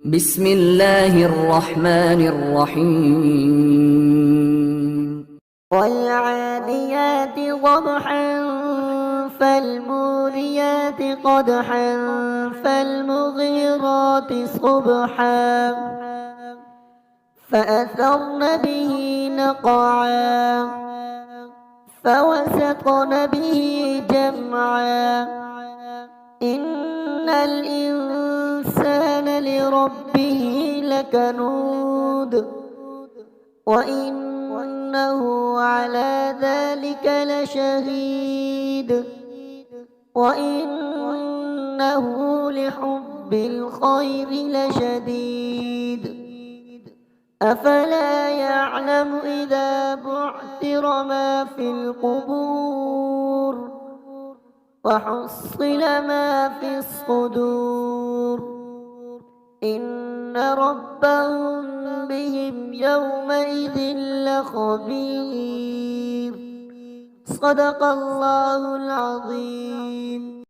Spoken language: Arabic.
بسم الله الرحمن الرحيم والعاديات ضبحا فالموريات قدحا فالمغيرات صبحا فأثرن به نقعا فوسطن به جمعا إن الإنسان لربه لكنود وإنه على ذلك لشهيد وإنه لحب الخير لشديد أفلا يعلم إذا بعثر ما في القبور وحصل ما في الصدور إن ربهم بهم يومئذ لخبير. صدق الله العظيم.